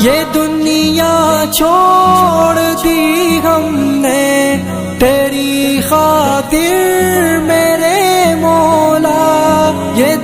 ये दुनिया छोड़ दी हमने तेरी खातिर मेरे मौला। ये